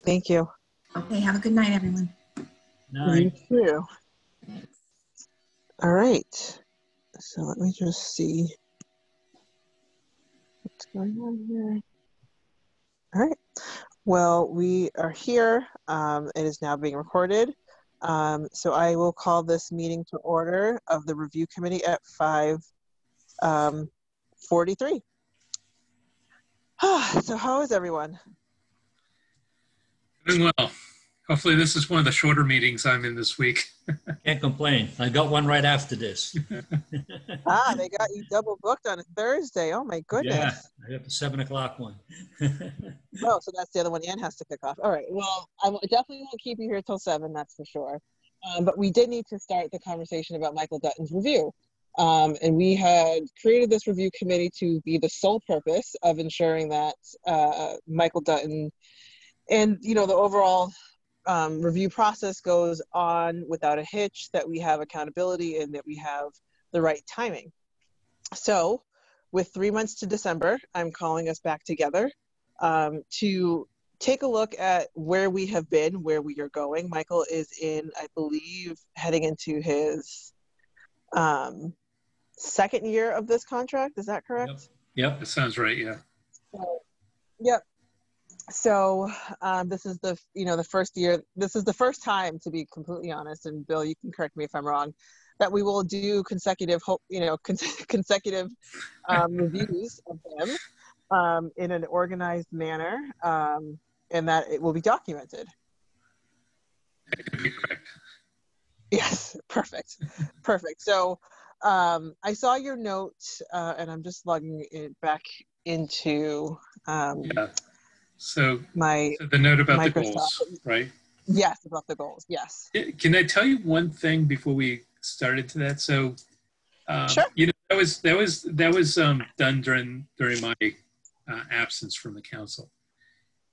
Thank you. Okay, have a good night, everyone. You too. All right. So let me just see what's going on here. All right. Well, we are here. It is now being recorded. So I will call this meeting to order of the review committee at 5:43. So how is everyone? Doing well. Hopefully this is one of the shorter meetings I'm in this week. Can't complain. I got one right after this. They got you double booked on a Thursday. Oh my goodness. Yeah, I got the 7 o'clock one. Oh, so that's the other one Ann has to kick off. All right. Well, I definitely won't keep you here till 7, that's for sure. But we did need to start the conversation about Michael Dutton's review. And we had created this review committee to be the sole purpose of ensuring that Michael Dutton and, the overall review process goes on without a hitch, that we have accountability and that we have the right timing. So with 3 months to December, I'm calling us back together to take a look at where we have been, where we are going. Michael is in, I believe, heading into his second year of this contract. Is that correct? Yep. That sounds right. Yeah. Yep. So this is the first year. This is the first time, to be completely honest, and Bill, you can correct me if I'm wrong, that we will do consecutive reviews of him in an organized manner, and that it will be documented. That could be correct. Yes, perfect. So I saw your note, and I'm just logging it back into So the note about Microsoft. the goals, right? Yes, about the goals. Yes. Can I tell you one thing before we start into that? So, sure. That was done during my absence from the council,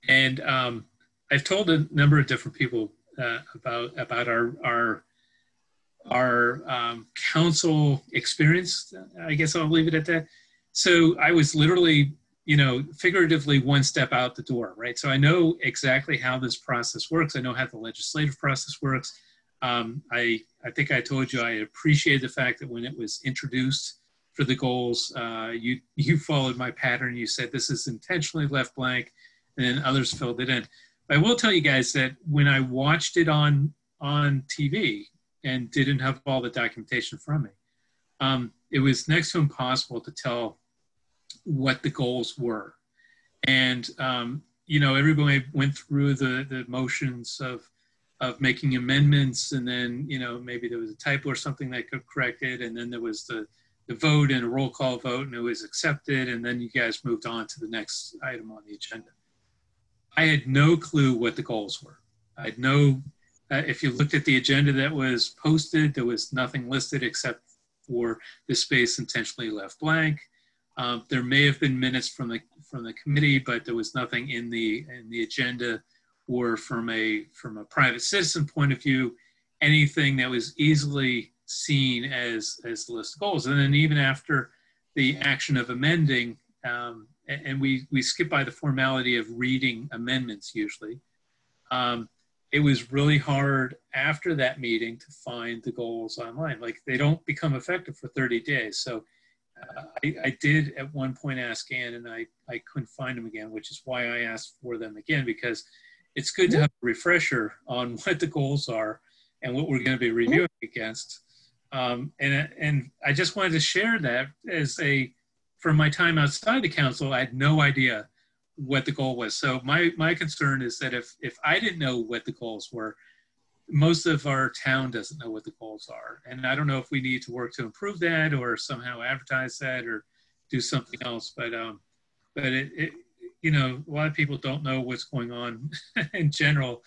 and I've told a number of different people about our council experience. I guess I'll leave it at that. So I was literally, figuratively one step out the door, right? So I know exactly how this process works. I know how the legislative process works. I think I told you I appreciate the fact that when it was introduced for the goals, you followed my pattern. You said this is intentionally left blank, and then others filled it in. But I will tell you guys that when I watched it on TV and didn't have all the documentation from me, it was next to impossible to tell what the goals were. And, everybody went through the motions of making amendments, and then, maybe there was a typo or something that could correct it. And then there was the vote and a roll call vote, and it was accepted. And then you guys moved on to the next item on the agenda. I had no clue what the goals were. I had no, if you looked at the agenda that was posted, there was nothing listed except for the space intentionally left blank. There may have been minutes from the committee, but there was nothing in the agenda, or from a private citizen point of view, anything that was easily seen as the list of goals. And then even after the action of amending, and we skip by the formality of reading amendments usually, it was really hard after that meeting to find the goals online. Like, they don't become effective for 30 days. So I did at one point ask Ann, and I couldn't find them again, which is why I asked for them again, because it's good to have a refresher on what the goals are and what we're going to be reviewing against. And I just wanted to share that from my time outside the council, I had no idea what the goal was. So my concern is that if I didn't know what the goals were, most of our town doesn't know what the goals are. And I don't know if we need to work to improve that, or somehow advertise that, or do something else. But it a lot of people don't know what's going on in general.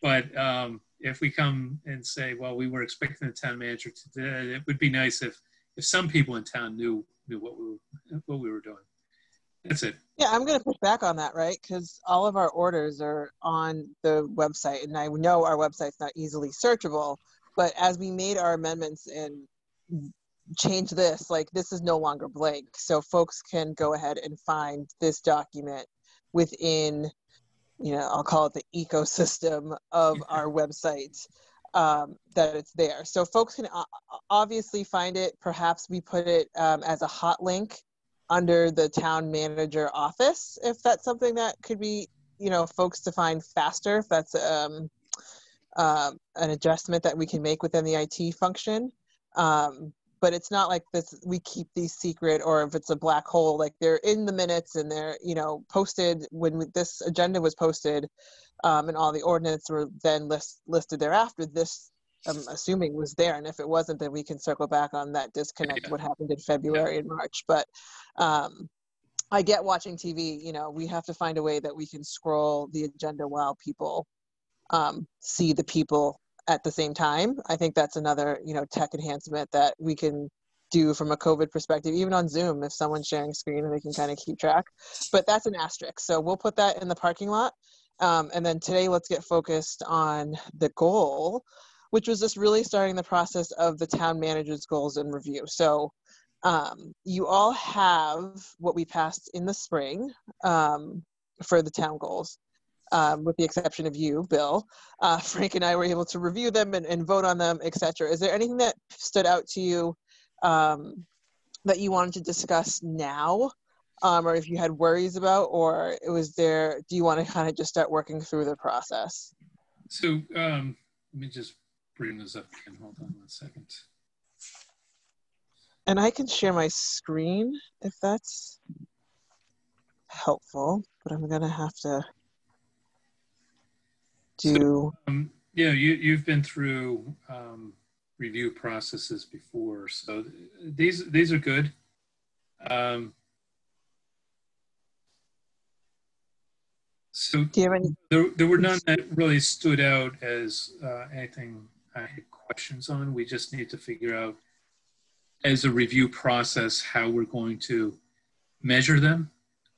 But if we come and say, well, we were expecting the town manager to do that, it would be nice if some people in town knew what we were doing. That's it. Yeah, I'm going to push back on that, right? Because all of our orders are on the website, and I know our website's not easily searchable, but as we made our amendments and change this, this is no longer blank. So folks can go ahead and find this document within, I'll call it the ecosystem of our website, that it's there. So folks can obviously find it. Perhaps we put it as a hot link under the town manager office, if that's something that could be, folks to find faster, if that's an adjustment that we can make within the IT function. But it's not like this, we keep these secret, or if it's a black hole, like they're in the minutes and they're, posted when this agenda was posted, and all the ordinance were then listed thereafter. This, I'm assuming, was there. And if it wasn't, then we can circle back on that disconnect, what happened in February and March. But I get watching TV, we have to find a way that we can scroll the agenda while people see the people at the same time. I think that's another, tech enhancement that we can do from a COVID perspective, even on Zoom, if someone's sharing screen and they can kind of keep track. But that's an asterisk. So we'll put that in the parking lot. And then today, let's get focused on the goal, which was just really starting the process of the town manager's goals and review. So you all have what we passed in the spring for the town goals. With the exception of you, Bill. Frank and I were able to review them and vote on them, etc. Is there anything that stood out to you that you wanted to discuss now, or if you had worries about, or do you want to kind of just start working through the process? So let me just bring this up again. Hold on 1 second. And I can share my screen if that's helpful, but I'm going to have to do... you've been through review processes before, so these are good. So do you have any... there were none that really stood out as anything I had questions on. We just need to figure out, as a review process, how we're going to measure them,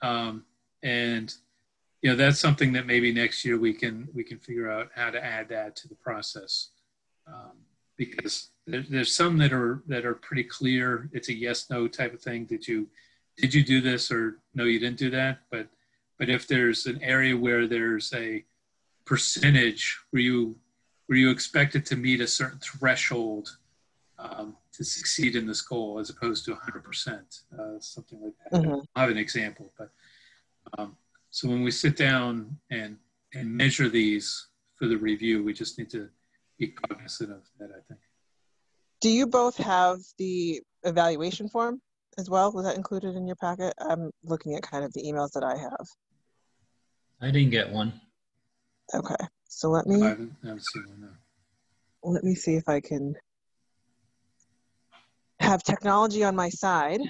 and that's something that maybe next year we can figure out how to add that to the process, because there's some that are pretty clear. It's a yes no type of thing. Did you do this, or no, you didn't do that? But if there's an area where there's a percentage where you expect it to meet a certain threshold to succeed in this goal, as opposed to 100%, something like that. Mm-hmm. I'll have an example, but so when we sit down and measure these for the review, we just need to be cognizant of that, I think. Do you both have the evaluation form as well? Was that included in your packet? I'm looking at kind of the emails that I have. I didn't get one. Okay, so let me... I haven't seen one, no. Let me see if I can have technology on my side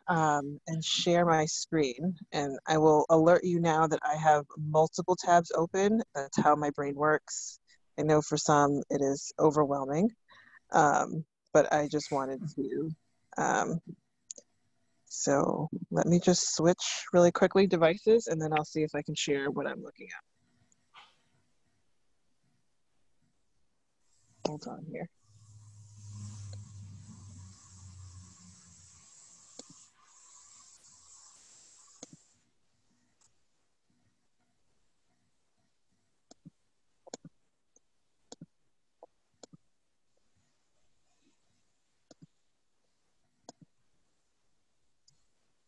and share my screen. And I will alert you now that I have multiple tabs open. That's how my brain works. I know for some it is overwhelming, but I just wanted to. So let me just switch really quickly devices, and then I'll see if I can share what I'm looking at. Hold on here.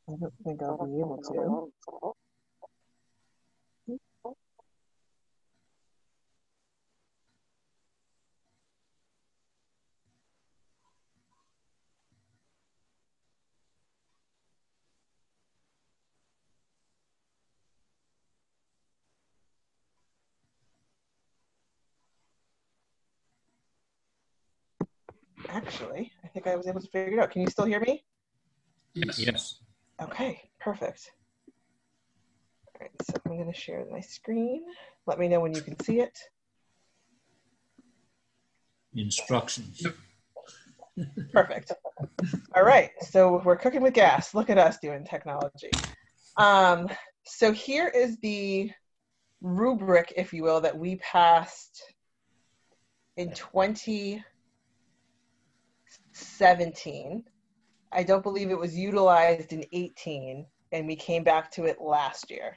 I don't think I'll be able to. Actually, I think I was able to figure it out. Can you still hear me? Yes. Okay, perfect. All right, so I'm going to share my screen. Let me know when you can see it. Instructions. Perfect. All right, so we're cooking with gas. Look at us doing technology. So here is the rubric, if you will, that we passed in 2017. I don't believe it was utilized in 18, and we came back to it last year.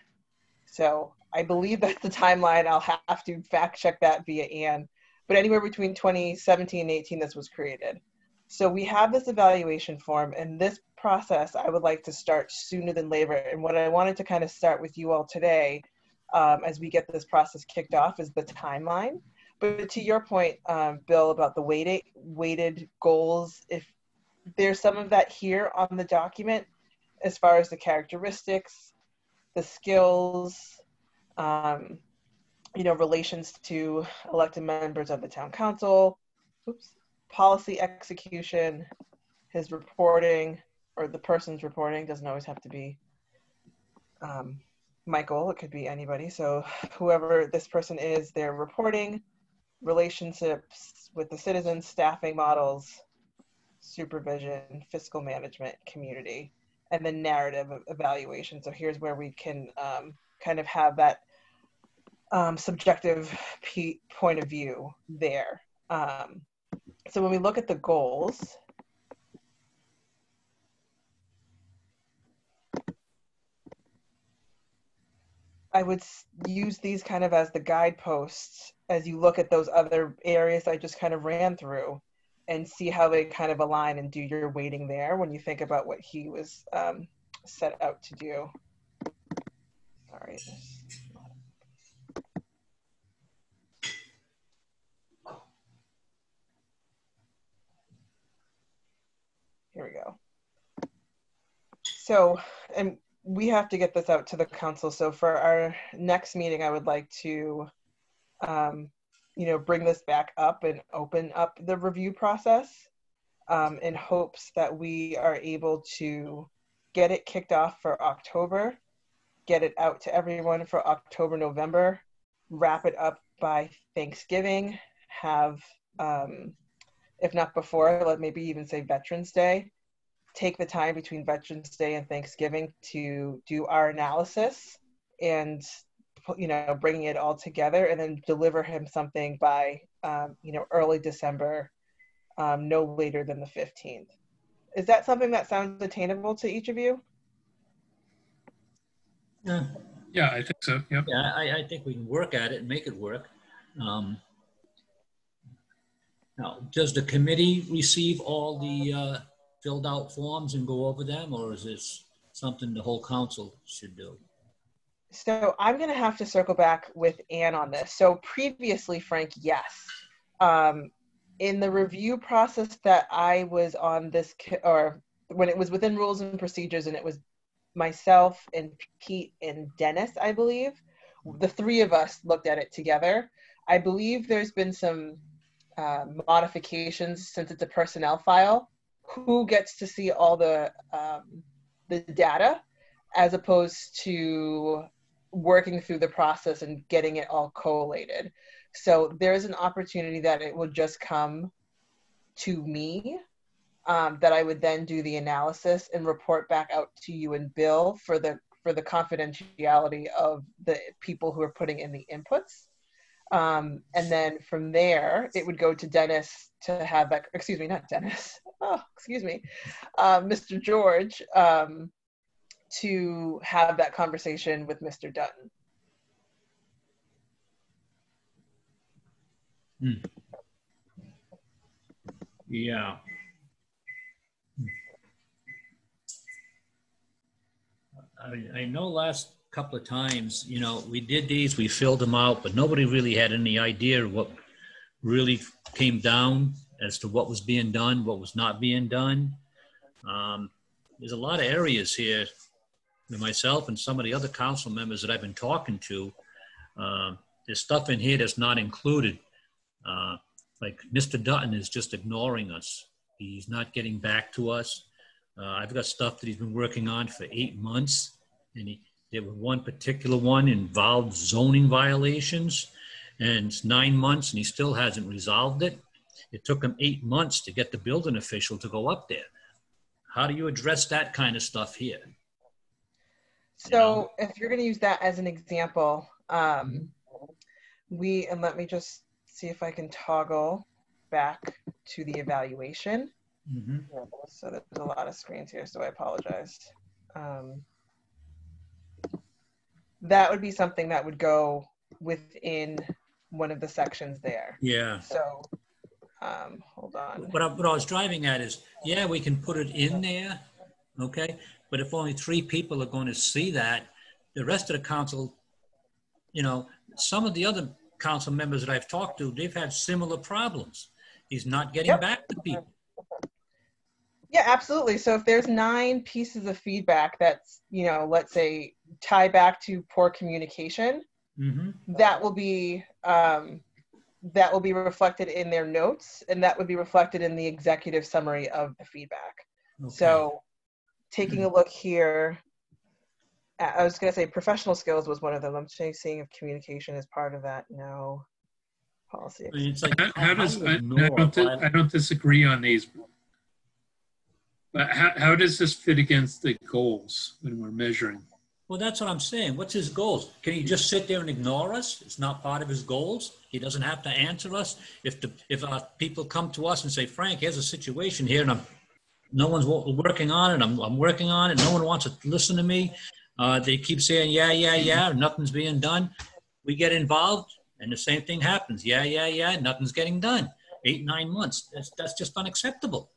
So I believe that's the timeline. I'll have to fact check that via Anne, but anywhere between 2017 and 18, this was created. So we have this evaluation form, and this process I would like to start sooner than later. And what I wanted to kind of start with you all today, as we get this process kicked off, is the timeline. But to your point, Bill, about the weighted goals, if there's some of that here on the document, as far as the characteristics, the skills, relations to elected members of the town council, policy execution, his reporting, or the person's reporting, doesn't always have to be Michael, it could be anybody. So whoever this person is, their reporting, relationships with the citizens, staffing models, supervision, fiscal management, community, and then narrative evaluation. So here's where we can kind of have that subjective point of view there. So when we look at the goals, I would use these kind of as the guideposts as you look at those other areas I just kind of ran through, and see how they kind of align and do your weighting there when you think about what he was set out to do. Sorry. Here we go. So, and we have to get this out to the council. So for our next meeting, I would like to, bring this back up and open up the review process in hopes that we are able to get it kicked off for October, get it out to everyone for October, November, wrap it up by Thanksgiving, have, if not before, maybe even say Veterans Day, take the time between Veterans Day and Thanksgiving to do our analysis and, bringing it all together, and then deliver him something by, early December, no later than the 15th. Is that something that sounds attainable to each of you? Yeah, Yeah, I think so. Yep. yeah, I think we can work at it and make it work. Now, does the committee receive all the filled out forms and go over them, or is this something the whole council should do? So I'm going to have to circle back with Anne on this. So previously, Frank, yes. In the review process that I was on this, or when it was within rules and procedures, and it was myself and Pete and Dennis, I believe, the three of us looked at it together. I believe there's been some modifications since it's a personnel file. Who gets to see all the data, as opposed to working through the process and getting it all collated. So there's an opportunity that it would just come to me, that I would then do the analysis and report back out to you and Bill for the confidentiality of the people who are putting in the inputs. And then from there, it would go to Dennis to have that, excuse me, not Dennis. Oh, excuse me. Mr. George, to have that conversation with Mr. Dutton. Yeah. I know last couple of times, we did these, we filled them out, but nobody really had any idea what really came down as to what was being done, what was not being done. There's a lot of areas here with myself and some of the other council members that I've been talking to. There's stuff in here that's not included. Like Mr. Dutton is just ignoring us. He's not getting back to us. I've got stuff that he's been working on for 8 months, and there was one particular one involved zoning violations, and it's 9 months and he still hasn't resolved it. It took him 8 months to get the building official to go up there. How do you address that kind of stuff here? So if you're going to use that as an example, and let me just see if I can toggle back to the evaluation. So there's a lot of screens here, so I apologize. that would be something that would go within one of the sections there. Yeah. So, hold on. What I was driving at is, yeah, we can put it in there, okay? But if only 3 people are going to see that, the rest of the council, you know, some of the other council members that I've talked to, they've had similar problems. He's not getting Yep. back to people. Yeah, absolutely. So if there's 9 pieces of feedback that's, you know, let's say tie back to poor communication, that will be reflected in their notes, and that would be reflected in the executive summary of the feedback. Okay. So taking a look here, I was going to say professional skills was one of them. I'm seeing if communication is part of that. No. Policy. I mean, it's like, How does, I don't disagree on these, but how does this fit against the goals when we're measuring? well, that's what I'm saying. What's his goals? Can he just sit there and ignore us? It's not part of his goals. He doesn't have to answer us. If people come to us and say, Frank, here's a situation here, and no one's working on it. I'm working on it. No one wants to listen to me. They keep saying, yeah, nothing's being done. We get involved, and the same thing happens. Yeah, nothing's getting done. 8, 9 months. That's just unacceptable.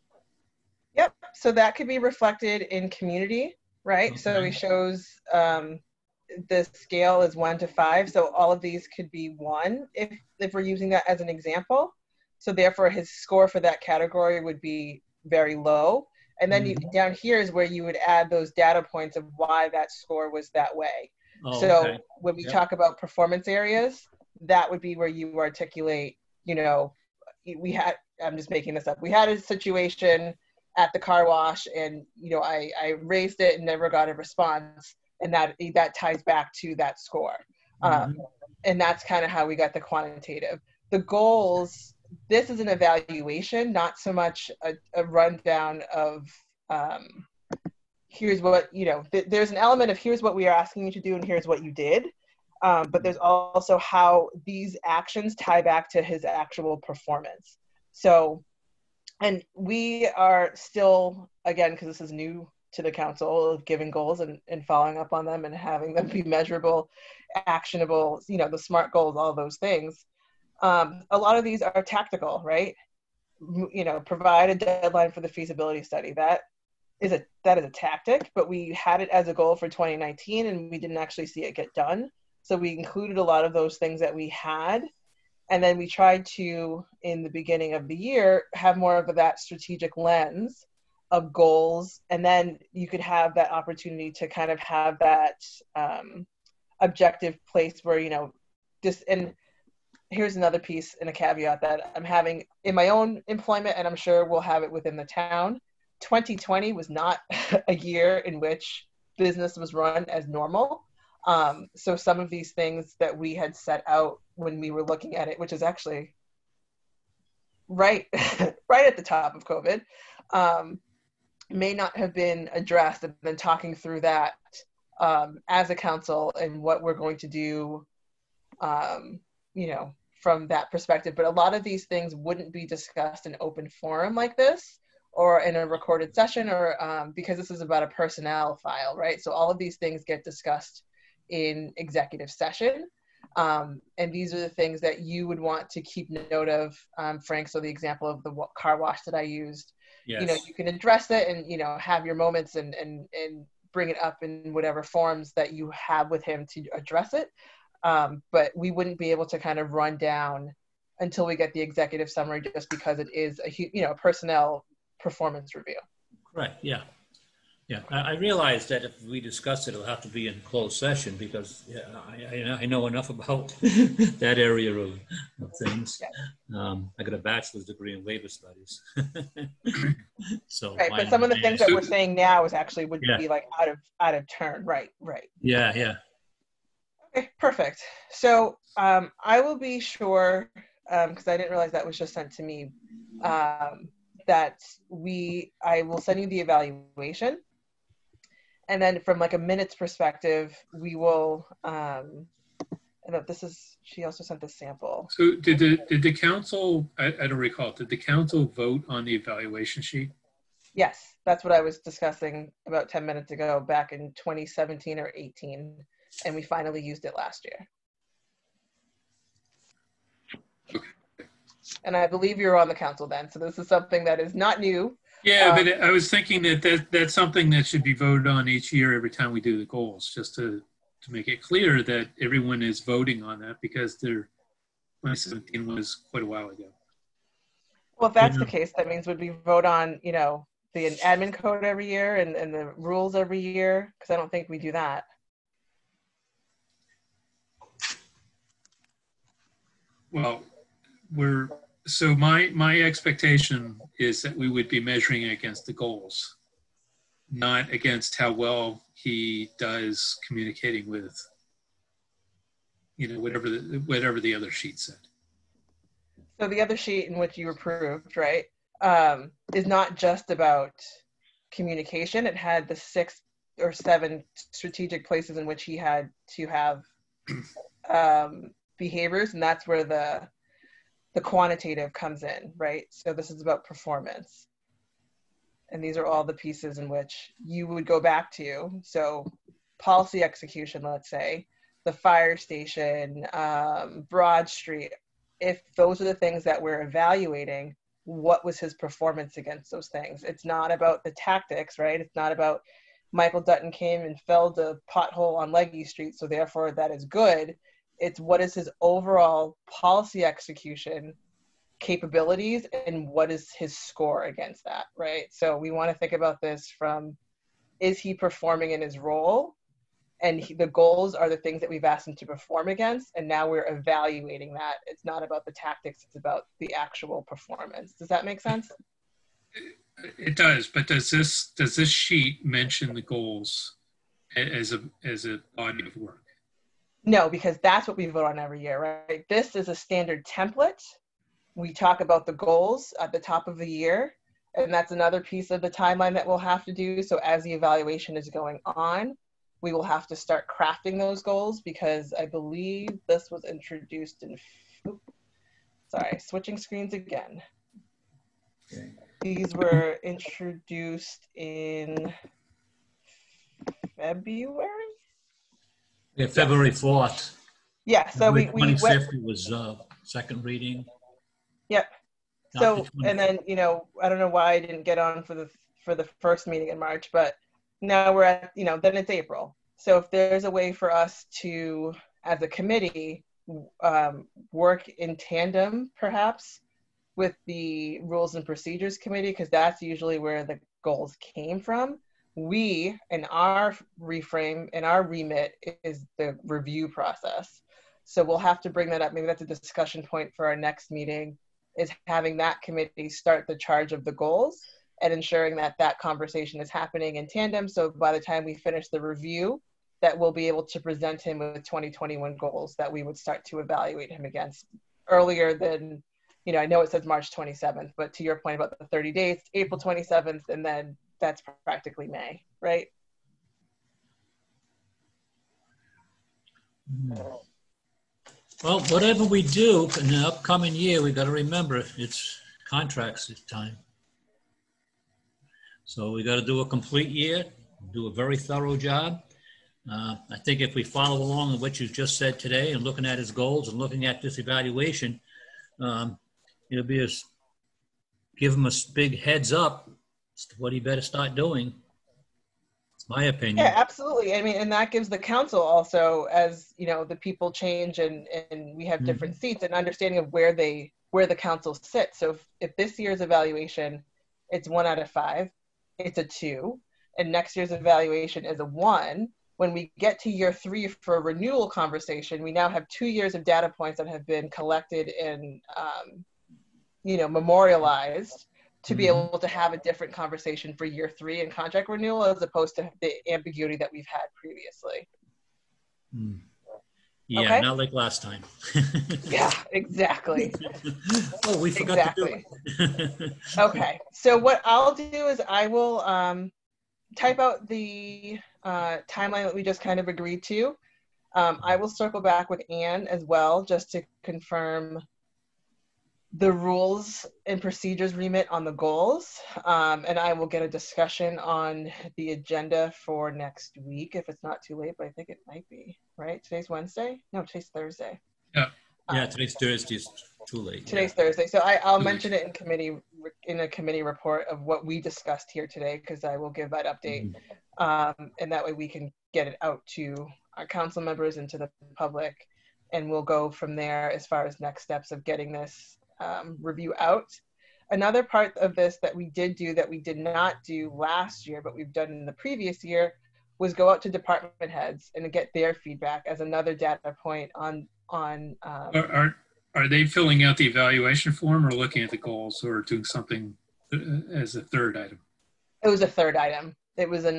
Yep. So that could be reflected in community, right? Okay. So he shows the scale is 1 to 5. So all of these could be 1 if we're using that as an example. So therefore his score for that category would be very low. And then down here is where you would add those data points of why that score was that way. Oh, so okay. when we talk about performance areas, that would be where you articulate, you know, I'm just making this up. We had a situation at the car wash, and, you know, I raised it and never got a response. And that ties back to that score. And that's kind of how we got the quantitative. The goals, this is an evaluation, not so much a rundown of here's what, you know, there's an element of here's what we are asking you to do and here's what you did. But there's also how these actions tie back to his actual performance. So, and we are still, again, because this is new to the council, of giving goals and following up on them and having them be measurable, actionable, you know, the SMART goals, all those things. A lot of these are tactical, right? You know, provide a deadline for the feasibility study. That is a tactic, but we had it as a goal for 2019 and we didn't actually see it get done. So we included a lot of those things that we had. And then we tried to, in the beginning of the year, have more of that strategic lens of goals. And then you could have that opportunity to kind of have that objective place where, you know, and here's another piece and a caveat that I'm having in my own employment, and I'm sure we'll have it within the town. 2020 was not a year in which business was run as normal. So some of these things that we had set out when we were looking at it, which is actually right at the top of COVID, may not have been addressed. And then talking through that as a council and what we're going to do, you know, from that perspective. But a lot of these things wouldn't be discussed in open forum like this or in a recorded session, or because this is about a personnel file, right? So all of these things get discussed in executive session. And these are the things that you would want to keep note of, Frank. So the example of the car wash that I used, Yes. you know, you can address it and, you know, have your moments and bring it up in whatever forms that you have with him to address it. But we wouldn't be able to kind of run down until we get the executive summary, just because it is a personnel performance review. Right. Yeah. I realize that if we discuss it, it'll have to be in closed session because I know enough about that area of things. Yeah. I got a bachelor's degree in labor studies. So right, but some of the things that we're saying now would be like out of turn. Right. Yeah. Okay, perfect. So I will be sure, because I didn't realize that was just sent to me, that I will send you the evaluation. And then from like a minutes perspective, we will, she also sent the sample. So did the council, I don't recall, did the council vote on the evaluation sheet? Yes, that's what I was discussing about 10 minutes ago, back in 2017 or 18. and we finally used it last year. And I believe you were on the council then, so this is something that is not new. Yeah, but I was thinking that's something that should be voted on each year every time we do the goals, just to make it clear that everyone is voting on that, because 2017 was quite a while ago. Well, if that's the case, that means would we vote on, you know, the admin code every year and the rules every year? Because I don't think we do that. Well, so my expectation is that we would be measuring against the goals, not against how well he does communicating with, you know, whatever the other sheet said. So the other sheet in which you approved, right, is not just about communication. It had the 6 or 7 strategic places in which he had to have behaviors, and that's where the quantitative comes in, right? So this is about performance. And these are all the pieces in which you would go back to. So policy execution, let's say, the fire station, Broad Street, if those are the things that we're evaluating, what was his performance against those things? It's not about the tactics, right? It's not about Michael Dutton came and filled a pothole on Leggy Street, so therefore that is good. It's what is his overall policy execution capabilities and what is his score against that, right? So we want to think about this from, is he performing in his role? And the goals are the things that we've asked him to perform against, and now we're evaluating that. It's not about the tactics, it's about the actual performance. Does that make sense? It does, but does this sheet mention the goals as a body of work? No, because that's what we vote on every year, right? This is a standard template. We talk about the goals at the top of the year, and that's another piece of the timeline that we'll have to do. So as the evaluation is going on, we will have to start crafting those goals, because I believe this was introduced in, switching screens again. Okay. These were introduced in February? Yeah, February 4th. Yeah, so we 25th went, was second reading. yep. Not So, the 20th. and then, you know, I don't know why I didn't get on for the first meeting in March, but now we're at, you know, then it's April. So if there's a way for us to, as a committee, work in tandem, perhaps, with the Rules and Procedures Committee, because that's usually where the goals came from. We, in our reframe, in our remit, is the review process. So we'll have to bring that up. Maybe that's a discussion point for our next meeting, is having that committee start the charge of the goals and ensuring that that conversation is happening in tandem. So by the time we finish the review, that we'll be able to present him with 2021 goals that we would start to evaluate him against earlier than, you know, I know it says March 27th, but to your point about the 30 days, April 27th, and then that's practically May, right? Well, whatever we do in the upcoming year, we got to remember it's contracts this time. So we got to do a complete year, do a very thorough job. I think if we follow along with what you just said today and looking at his goals and looking at this evaluation, it'll be give him a big heads up as to what he better start doing. It's my opinion. Yeah, absolutely. I mean, and that gives the council also, as you know, the people change and we have different seats, and understanding of where the council sits. So if this year's evaluation, it's 1 out of 5, it's a 2, and next year's evaluation is a 1. When we get to year 3 for a renewal conversation, we now have 2 years of data points that have been collected and, you know, memorialized to be able to have a different conversation for year 3 in contract renewal, as opposed to the ambiguity that we've had previously. Yeah, okay? Not like last time. Yeah, exactly. Oh, we forgot to do it. Okay, so what I'll do is I will type out the timeline that we just kind of agreed to. I will circle back with Anne as well, just to confirm the rules and procedures remit on the goals, and I will get a discussion on the agenda for next week if it's not too late, but I think it might be, right? Today's Wednesday? No, today's Thursday. Yeah. Yeah, today's Thursday. It's too late. Today's Thursday. So I'll mention it in a committee report of what we discussed here today, because I will give that update. And that way we can get it out to our council members and to the public. And we'll go from there as far as next steps of getting this review out. Another part of this that we did do that we did not do last year, but we've done in the previous year, was go out to department heads and get their feedback as another data point on Are they filling out the evaluation form or looking at the goals or doing something as a third item? It was a third item. It was a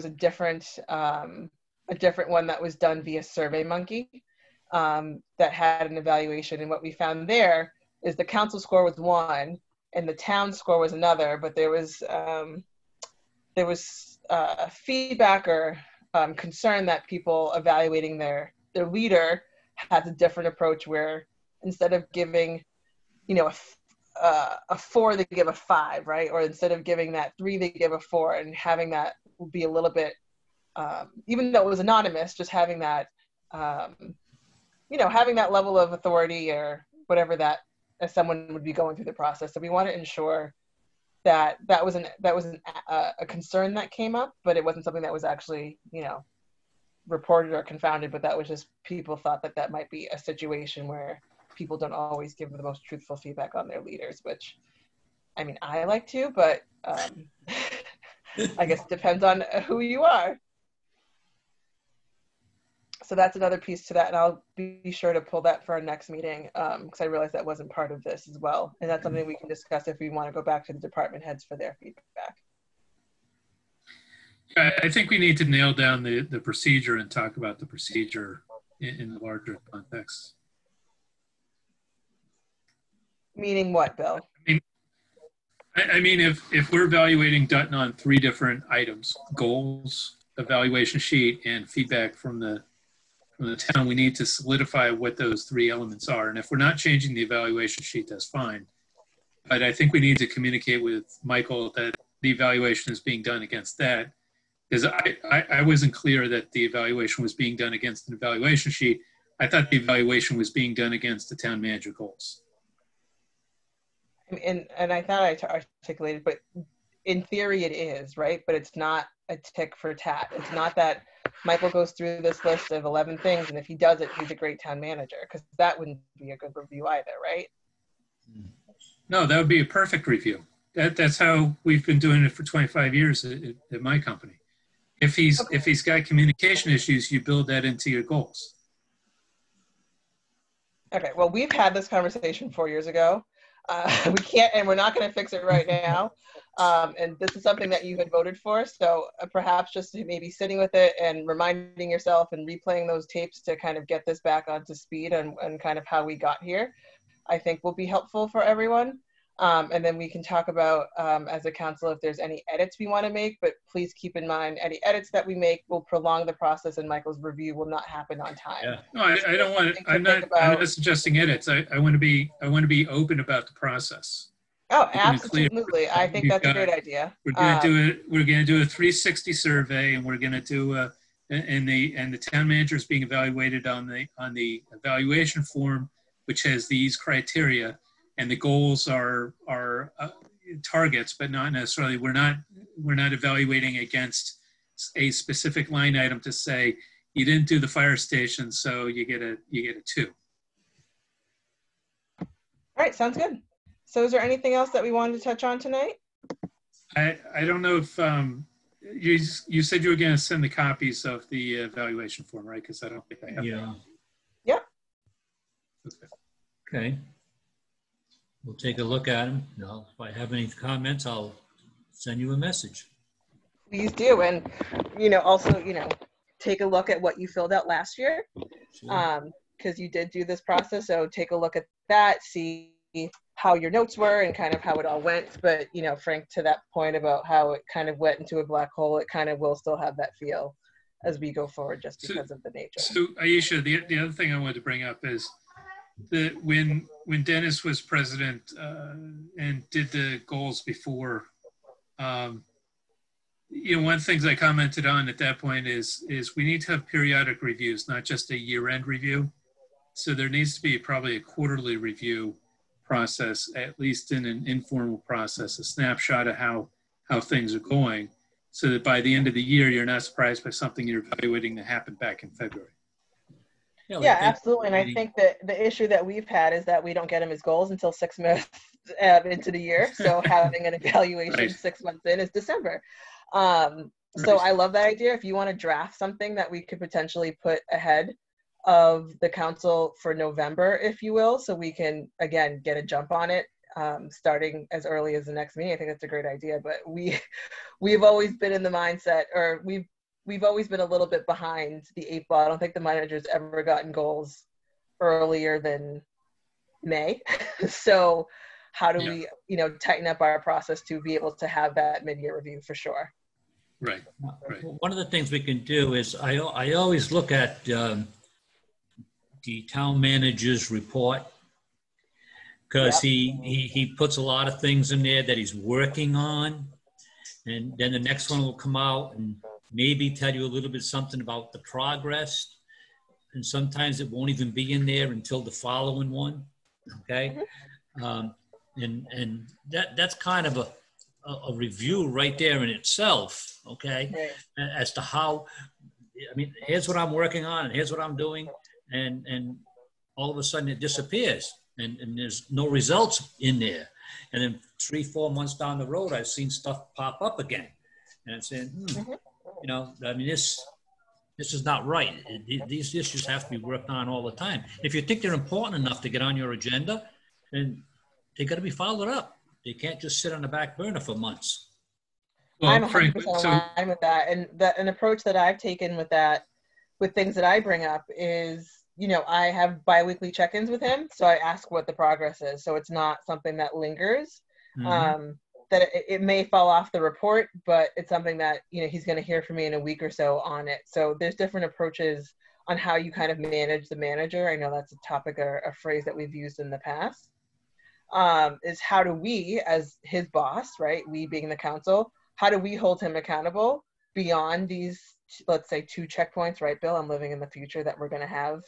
different one that was done via SurveyMonkey that had an evaluation. And what we found there is the council score was one and the town score was another, but there was feedback or concern that people evaluating their leader has a different approach where instead of giving, a 4, they give a 5, right? Or instead of giving that 3, they give a 4, and having that will be a little bit, even though it was anonymous, just having that, having that level of authority or whatever that as someone would be going through the process. So we want to ensure that was a concern that came up, but it wasn't something that was actually, reported or confounded, but that was just people thought that might be a situation where people don't always give the most truthful feedback on their leaders, which, I mean, I like to, but I guess it depends on who you are. So that's another piece to that, and I'll be sure to pull that for our next meeting because I realized that wasn't part of this as well, and that's something we can discuss if we want to go back to the department heads for their feedback. I think we need to nail down the procedure and talk about the procedure in the larger context. Meaning what, Bill? I mean, if we're evaluating Dutton on 3 different items, goals, evaluation sheet, and feedback from the town, we need to solidify what those 3 elements are. And if we're not changing the evaluation sheet, that's fine. But I think we need to communicate with Michael that the evaluation is being done against that. Because I wasn't clear that the evaluation was being done against an evaluation sheet. I thought the evaluation was being done against the town manager goals. And I thought I articulated, but in theory it is, right? But it's not a tick for tat. It's not that Michael goes through this list of 11 things, and if he does it, he's a great town manager, because that wouldn't be a good review either, right? No, that would be a perfect review. That's how we've been doing it for 25 years at my company. If he's got communication issues, you build that into your goals. Okay, well, we've had this conversation 4 years ago. We can't, and we're not going to fix it right now. And this is something that you had voted for. So perhaps just maybe sitting with it and reminding yourself and replaying those tapes to kind of get this back onto speed and kind of how we got here, I think will be helpful for everyone. And then we can talk about, as a council, if there's any edits we want to make, but please keep in mind, any edits that we make will prolong the process and Michael's review will not happen on time. Yeah. No, I don't want it. I'm not suggesting edits. I want to be open about the process. Oh, absolutely. I think that's a great idea. We're going to do a 360 survey, and we're going to do and the town manager is being evaluated on the evaluation form, which has these criteria. And the goals are targets, but not necessarily. We're not evaluating against a specific line item to say you didn't do the fire station, so you get a 2. All right, sounds good. So, is there anything else that we wanted to touch on tonight? I don't know if you said you were going to send the copies of the evaluation form, right? Because I don't think I have. Yeah. Yeah. Okay. We'll take a look at them. If I have any comments, I'll send you a message. Please do. And, also, take a look at what you filled out last year. Sure. Because you did do this process. So take a look at that, see how your notes were and kind of how it all went. But, Frank, to that point about how it kind of went into a black hole, it kind of will still have that feel as we go forward just because of the nature. So, Aisha, the other thing I wanted to bring up is when Dennis was president and did the goals before, you know, one of the things I commented on at that point is we need to have periodic reviews, not just a year-end review. So there needs to be probably a quarterly review process, at least in an informal process, a snapshot of how things are going, so that by the end of the year, you're not surprised by something you're evaluating that happened back in February. Yeah, absolutely. And I think that the issue that we've had is that we don't get him his goals until 6 months into the year. So having an evaluation Right. 6 months in is December. So I love that idea. If you want to draft something that we could potentially put ahead of the council for November, if you will, so we can, again, get a jump on it, starting as early as the next meeting. I think that's a great idea. But we've always been in the mindset, or we've always been a little bit behind the 8 ball. I don't think the manager's ever gotten goals earlier than May. So how do we, you know, tighten up our process to be able to have that mid-year review for sure? Right. Right. One of the things we can do is I always look at the town manager's report, because he puts a lot of things in there that he's working on, and then the next one will come out and maybe tell you a little bit something about the progress, and sometimes it won't even be in there until the following one. Okay. And that's kind of a review right there in itself. Okay. Right. As to how, I mean, here's what I'm working on and here's what I'm doing. And all of a sudden it disappears and there's no results in there. And then 3-4 months down the road, I've seen stuff pop up again. And I'm saying, you know, I mean, this is not right. These issues have to be worked on all the time. If you think they're important enough to get on your agenda, then they got to be followed up. They can't just sit on the back burner for months. Well, I'm 100% Frank, aligned with that. And an approach that I've taken with that, with things that I bring up is, you know, I have biweekly check-ins with him. So I ask what the progress is. So it's not something that lingers. That it may fall off the report, but it's something that, you know, he's going to hear from me in a week or so on it. So there's different approaches on how you kind of manage the manager. I know that's a topic or a phrase that we've used in the past. Is how do we, as his boss, right, we being the council, how do we hold him accountable beyond these, let's say, 2 checkpoints, right, Bill? I'm living in the future that we're going to have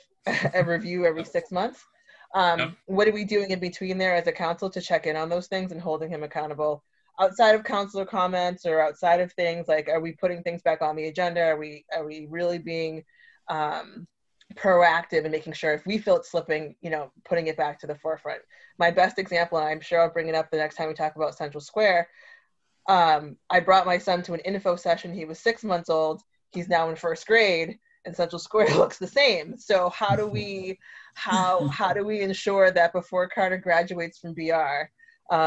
a review every 6 months. What are we doing in between there as a council to check in on those things and holding him accountable outside of councilor comments or outside of things like, are we putting things back on the agenda? Are we really being proactive and making sure if we feel it's slipping, you know, putting it back to the forefront? My best example, and I'm sure I'll bring it up the next time we talk about Central Square. I brought my son to an info session. He was 6 months old. He's now in 1st grade, and Central Square looks the same. So how do we ensure that before Carter graduates from BR,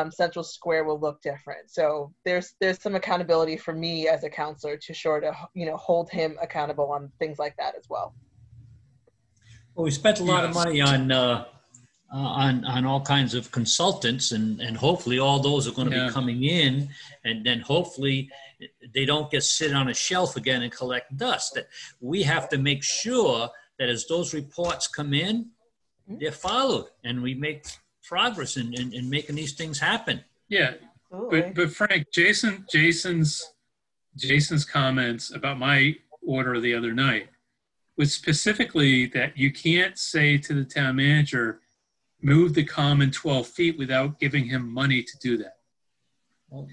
Central Square will look different? So there's some accountability for me as a counselor to sure to, you know, hold him accountable on things like that as well. Well, we spent a lot of money on all kinds of consultants, and hopefully all those are going to be coming in, and then hopefully they don't get sit on a shelf again and collect dust. That we have to make sure that as those reports come in, they're followed, and we make progress in making these things happen. Yeah, but Frank, Jason's comments about my order the other night was specifically that you can't say to the town manager, move the common 12 feet without giving him money to do that.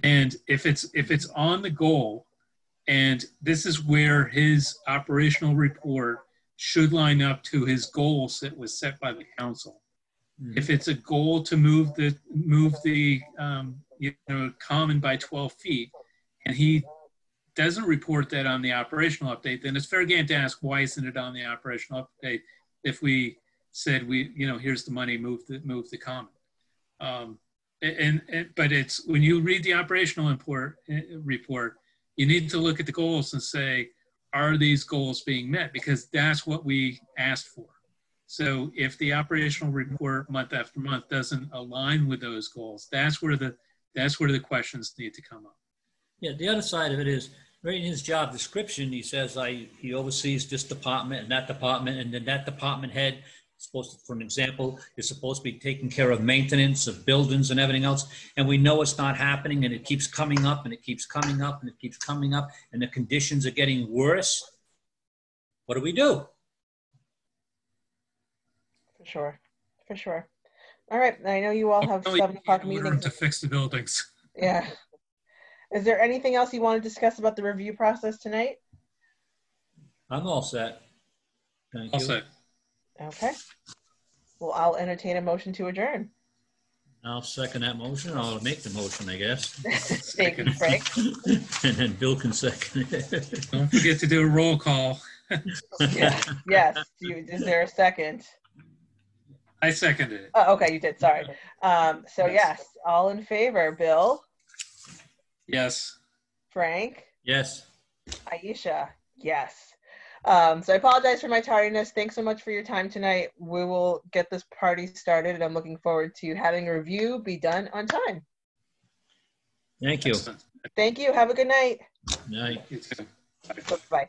And if it's on the goal, and this is where his operational report should line up to his goals that was set by the council. If it's a goal to move the common by 12 feet, and he doesn't report that on the operational update, then it's fair game to ask, why isn't it on the operational update? If we said here's the money, move the common. But it's when you read the operational report, you need to look at the goals and say, are these goals being met? Because that's what we asked for. So if the operational report month after month doesn't align with those goals, that's where the questions need to come up. Yeah, the other side of it is, right in his job description, he says he oversees this department, and then that department head supposed to, for an example, is supposed to be taking care of maintenance of buildings and everything else, and we know it's not happening, and it keeps coming up, and it keeps coming up, and it keeps coming up, and the conditions are getting worse. What do we do? For sure. For sure. All right. I know you all have Hopefully 7 o'clock in order meetings. to fix the buildings. Yeah. Is there anything else you want to discuss about the review process tonight? I'm all set. Thank you. Also, Okay. Well, I'll entertain a motion to adjourn. I'll second that motion. I'll make the motion, I guess. Thank you, Frank. And then Bill can second it. don't forget to do a roll call. Yeah. Yes. Is there a second? I seconded it. Oh, okay, you did. Sorry. So Yes. yes, all in favor. Bill, Yes. Frank, Yes. Aisha. Yes. So I apologize for my tardiness. Thanks so much for your time tonight. We will get this party started, and I'm looking forward to having a review be done on time. Thank you. Excellent. Thank you. Have a good night. Night. You too. Bye. Bye.